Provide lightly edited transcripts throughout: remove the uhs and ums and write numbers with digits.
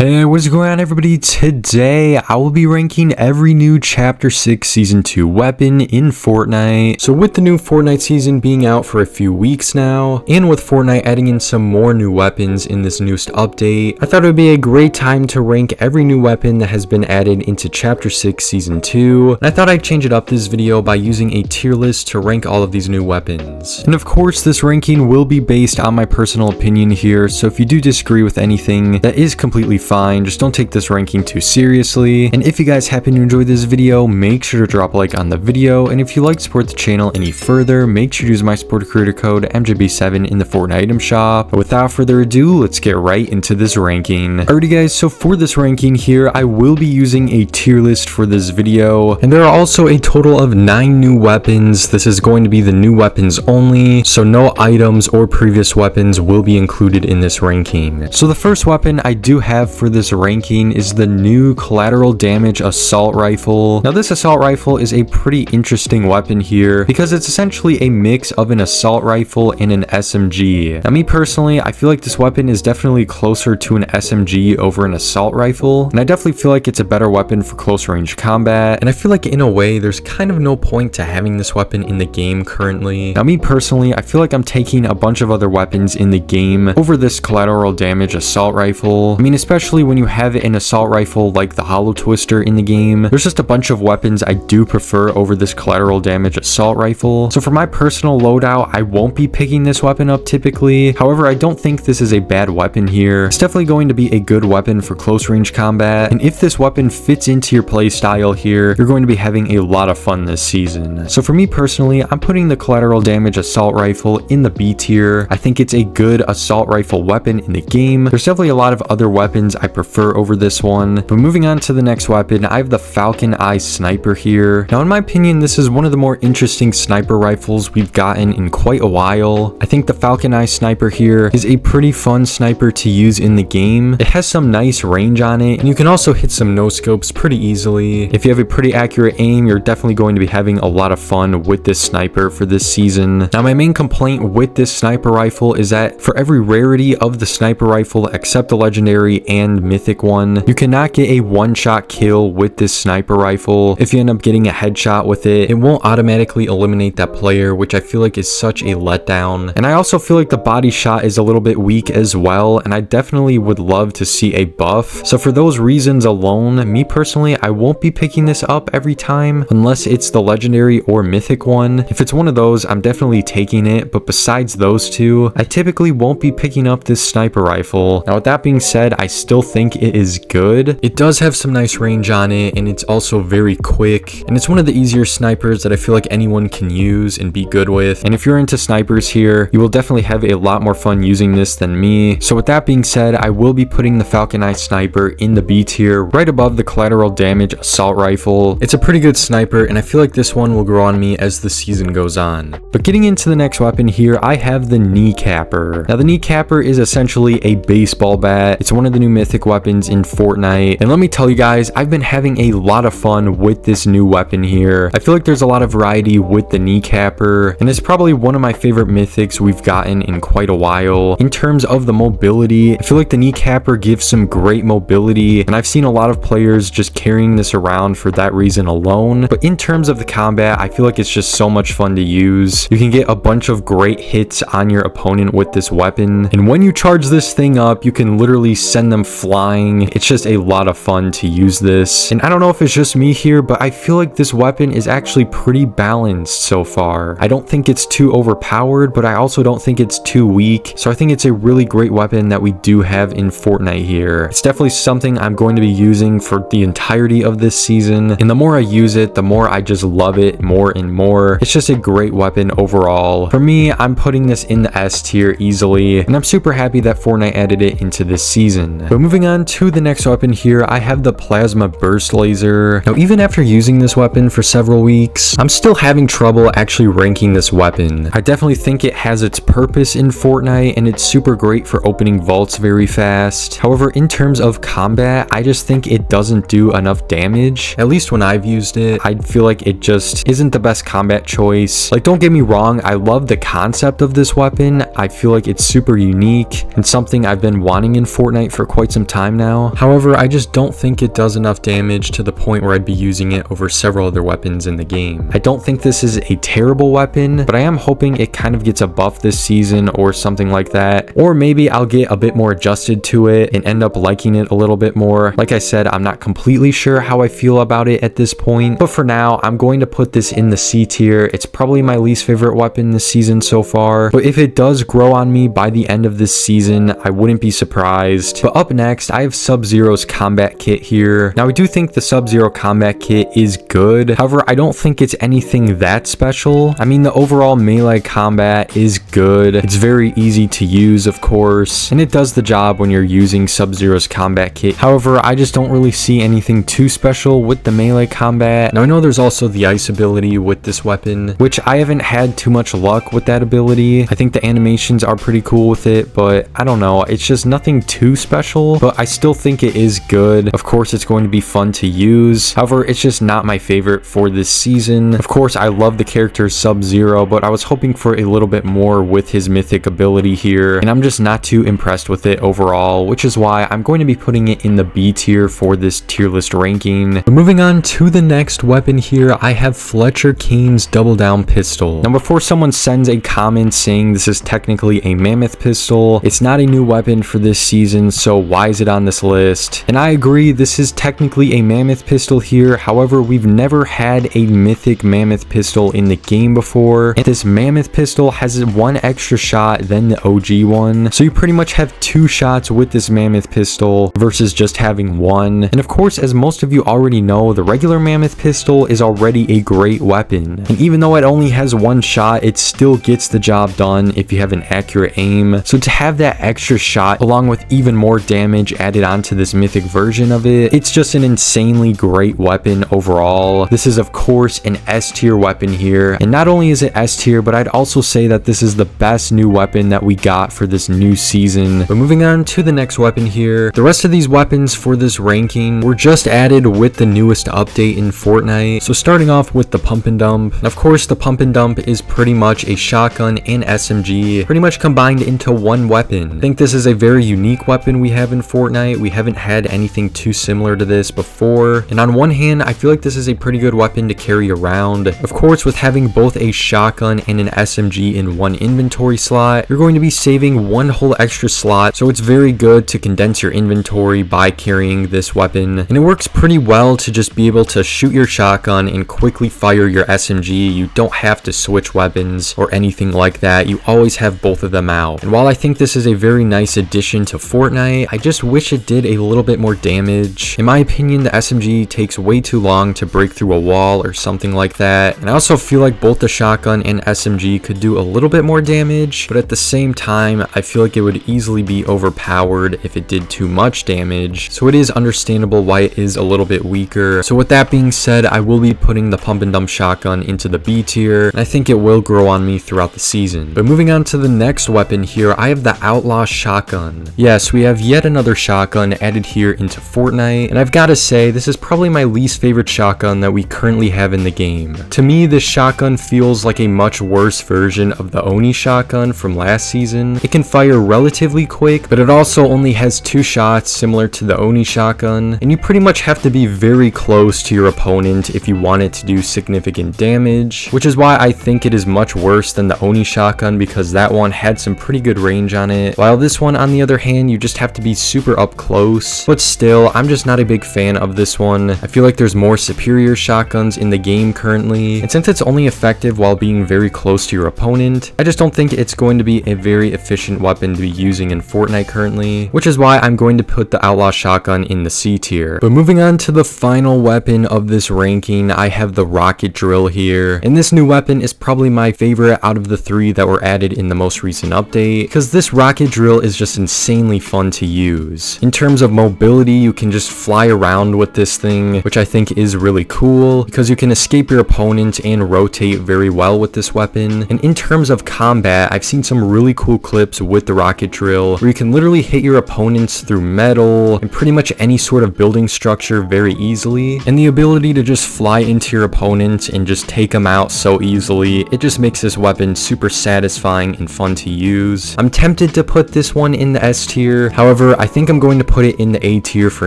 Hey, what's going on everybody? Today I will be ranking every new Chapter 6 Season 2 weapon in Fortnite. So with the new Fortnite season being out for a few weeks now, and with Fortnite adding in some more new weapons in this newest update, I thought it would be a great time to rank every new weapon that has been added into Chapter 6 Season 2. And I thought I'd change it up this video by using a tier list to rank all of these new weapons. And of course this ranking will be based on my personal opinion here, so if you do disagree with anything, that is completely fine. Just don't take this ranking too seriously. And if you guys happen to enjoy this video, make sure to drop a like on the video. And if you like to support the channel any further, make sure to use my supporter creator code MJB7 in the Fortnite item shop. But without further ado, let's get right into this ranking. Alrighty guys, so for this ranking here, I will be using a tier list for this video. And there are also a total of 9 new weapons. This is going to be the new weapons only, so no items or previous weapons will be included in this ranking. So the first weapon I do have for this ranking is the new Collateral Damage Assault Rifle. Now this assault rifle is a pretty interesting weapon here because it's essentially a mix of an assault rifle and an SMG. Now me personally, I feel like this weapon is definitely closer to an SMG over an assault rifle, and I definitely feel like it's a better weapon for close range combat, and I feel like in a way there's kind of no point to having this weapon in the game currently. Now me personally, I feel like I'm taking a bunch of other weapons in the game over this Collateral Damage Assault Rifle. I mean, especially when you have an assault rifle like the Hollow Twister in the game, there's just a bunch of weapons I do prefer over this Collateral Damage Assault Rifle. So for my personal loadout, I won't be picking this weapon up typically. However, I don't think this is a bad weapon here. It's definitely going to be a good weapon for close range combat, and if this weapon fits into your play style here, you're going to be having a lot of fun this season. So for me personally, I'm putting the Collateral Damage Assault Rifle in the B tier. I think it's a good assault rifle weapon in the game. There's definitely a lot of other weapons I prefer over this one. But moving on to the next weapon, I have the Falcon Eye Sniper here. Now in my opinion, this is one of the more interesting sniper rifles we've gotten in quite a while. I think the Falcon Eye Sniper here is a pretty fun sniper to use in the game. It has some nice range on it, and you can also hit some no scopes pretty easily. If you have a pretty accurate aim, you're definitely going to be having a lot of fun with this sniper for this season. Now my main complaint with this sniper rifle is that for every rarity of the sniper rifle except the legendary and mythic one, you cannot get a one-shot kill with this sniper rifle. If you end up getting a headshot with it, it won't automatically eliminate that player, which I feel like is such a letdown. And I also feel like the body shot is a little bit weak as well, and I definitely would love to see a buff. So for those reasons alone, me personally, I won't be picking this up every time unless it's the legendary or mythic one. If it's one of those, I'm definitely taking it, but besides those two, I typically won't be picking up this sniper rifle. Now with that being said, I still think it is good. It does have some nice range on it, and it's also very quick, and it's one of the easier snipers that I feel like anyone can use and be good with. And if you're into snipers here, you will definitely have a lot more fun using this than me. So with that being said, I will be putting the Falcon Eye Sniper in the B tier, right above the Collateral Damage Assault Rifle. It's a pretty good sniper, and I feel like this one will grow on me as the season goes on. But getting into the next weapon here, I have the Kneecapper. Now the Kneecapper is essentially a baseball bat. It's one of the new mythic weapons in Fortnite, and let me tell you guys, I've been having a lot of fun with this new weapon here. I feel like there's a lot of variety with the Kneecapper, and it's probably one of my favorite mythics we've gotten in quite a while. In terms of the mobility, I feel like the Kneecapper gives some great mobility, and I've seen a lot of players just carrying this around for that reason alone. But in terms of the combat, I feel like it's just so much fun to use. You can get a bunch of great hits on your opponent with this weapon, and when you charge this thing up, you can literally send them flying. It's just a lot of fun to use this, and I don't know if it's just me here, but I feel like this weapon is actually pretty balanced so far. I don't think it's too overpowered, but I also don't think it's too weak, so I think it's a really great weapon that we do have in Fortnite here. It's definitely something I'm going to be using for the entirety of this season, and the more I use it, the more I just love it more and more. It's just a great weapon overall. For me, I'm putting this in the S tier easily, and I'm super happy that Fortnite added it into this season. But moving on to the next weapon here, I have the Plasma Burst Laser. Now even after using this weapon for several weeks, I'm still having trouble actually ranking this weapon. I definitely think it has its purpose in Fortnite, and it's super great for opening vaults very fast. However, in terms of combat, I just think it doesn't do enough damage. At least when I've used it, I feel like it just isn't the best combat choice. Like, don't get me wrong, I love the concept of this weapon. I feel like it's super unique and something I've been wanting in Fortnite for quite quite some time now. However, I just don't think it does enough damage to the point where I'd be using it over several other weapons in the game. I don't think this is a terrible weapon, but I am hoping it kind of gets a buff this season or something like that. Or maybe I'll get a bit more adjusted to it and end up liking it a little bit more. Like I said, I'm not completely sure how I feel about it at this point, but for now, I'm going to put this in the C tier. It's probably my least favorite weapon this season so far, but if it does grow on me by the end of this season, I wouldn't be surprised. But up next, I have Sub-Zero's combat kit here. Now, I do think the Sub-Zero combat kit is good. However, I don't think it's anything that special. I mean, the overall melee combat is good. It's very easy to use, of course, and it does the job when you're using Sub-Zero's combat kit. However, I just don't really see anything too special with the melee combat. Now, I know there's also the ice ability with this weapon, which I haven't had too much luck with that ability. I think the animations are pretty cool with it, but I don't know. It's just nothing too special, but I still think it is good. Of course, it's going to be fun to use. However, it's just not my favorite for this season. Of course, I love the character Sub-Zero, but I was hoping for a little bit more with his mythic ability here, and I'm just not too impressed with it overall, which is why I'm going to be putting it in the B tier for this tier list ranking. But moving on to the next weapon here, I have Fletcher King's double down pistol. Now, before someone sends a comment saying this is technically a mammoth pistol, it's not a new weapon for this season, so why is it on this list? And I agree, this is technically a mammoth pistol here. However, we've never had a mythic mammoth pistol in the game before, and this mammoth pistol has one extra shot than the OG one, so you pretty much have two shots with this mammoth pistol versus just having one. And of course, as most of you already know, the regular mammoth pistol is already a great weapon, and even though it only has one shot, it still gets the job done if you have an accurate aim. So to have that extra shot along with even more damage added onto this mythic version of it, it's just an insanely great weapon overall. This is of course an S tier weapon here, and not only is it S tier, but I'd also say that this is the best new weapon that we got for this new season. But moving on to the next weapon here, the rest of these weapons for this ranking were just added with the newest update in Fortnite. So starting off with the pump and dump, and of course the pump and dump is pretty much a shotgun and SMG pretty much combined into one weapon. I think this is a very unique weapon we have in Fortnite. We haven't had anything too similar to this before, and on one hand, I feel like this is a pretty good weapon to carry around. Of course, with having both a shotgun and an SMG in one inventory slot, you're going to be saving one whole extra slot, so it's very good to condense your inventory by carrying this weapon. And it works pretty well to just be able to shoot your shotgun and quickly fire your SMG. You don't have to switch weapons or anything like that. You always have both of them out. And while I think this is a very nice addition to Fortnite, I just wish it did a little bit more damage. In my opinion, the SMG takes way too long to break through a wall or something like that. And I also feel like both the shotgun and SMG could do a little bit more damage, but at the same time, I feel like it would easily be overpowered if it did too much damage. So it is understandable why it is a little bit weaker. So with that being said, I will be putting the pump and dump shotgun into the B tier, and I think it will grow on me throughout the season. But moving on to the next weapon here, I have the Outlaw shotgun. Yes, we have yet another shotgun added here into Fortnite, and I've got to say, this is probably my least favorite shotgun that we currently have in the game. To me, this shotgun feels like a much worse version of the Oni shotgun from last season. It can fire relatively quick, but it also only has two shots similar to the Oni shotgun, and you pretty much have to be very close to your opponent if you want it to do significant damage, which is why I think it is much worse than the Oni shotgun, because that one had some pretty good range on it, while this one on the other hand, you just have to be super up close. But still, I'm just not a big fan of this one. I feel like there's more superior shotguns in the game currently, and since it's only effective while being very close to your opponent, I just don't think it's going to be a very efficient weapon to be using in Fortnite currently, which is why I'm going to put the Outlaw shotgun in the C tier. But moving on to the final weapon of this ranking, I have the rocket drill here, and this new weapon is probably my favorite out of the three that were added in the most recent update, because this rocket drill is just insanely fun to use. In terms of mobility, you can just fly around with this thing, which I think is really cool, because you can escape your opponent and rotate very well with this weapon. And in terms of combat, I've seen some really cool clips with the rocket drill, where you can literally hit your opponents through metal and pretty much any sort of building structure very easily, and the ability to just fly into your opponent and just take them out so easily, it just makes this weapon super satisfying and fun to use. I'm tempted to put this one in the S tier, however, I think I'm going to put it in the A tier for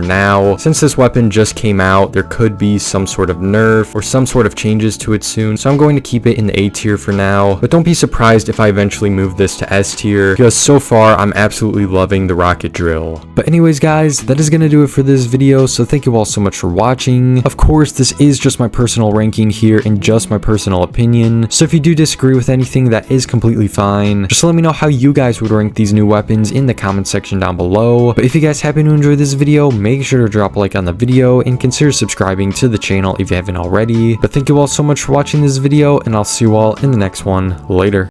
now. Since this weapon just came out, there could be some sort of nerf or some sort of changes to it soon, so I'm going to keep it in the A tier for now. But don't be surprised if I eventually move this to S tier, because so far I'm absolutely loving the rocket drill. But anyways guys, that is going to do it for this video, so thank you all so much for watching. Of course, this is just my personal ranking here and just my personal opinion, so if you do disagree with anything, that is completely fine. Just let me know how you guys would rank these new weapons in the comment section down below. But if you guys happen to enjoy this video, make sure to drop a like on the video and consider subscribing to the channel if you haven't already. But thank you all so much for watching this video, and I'll see you all in the next one. Later.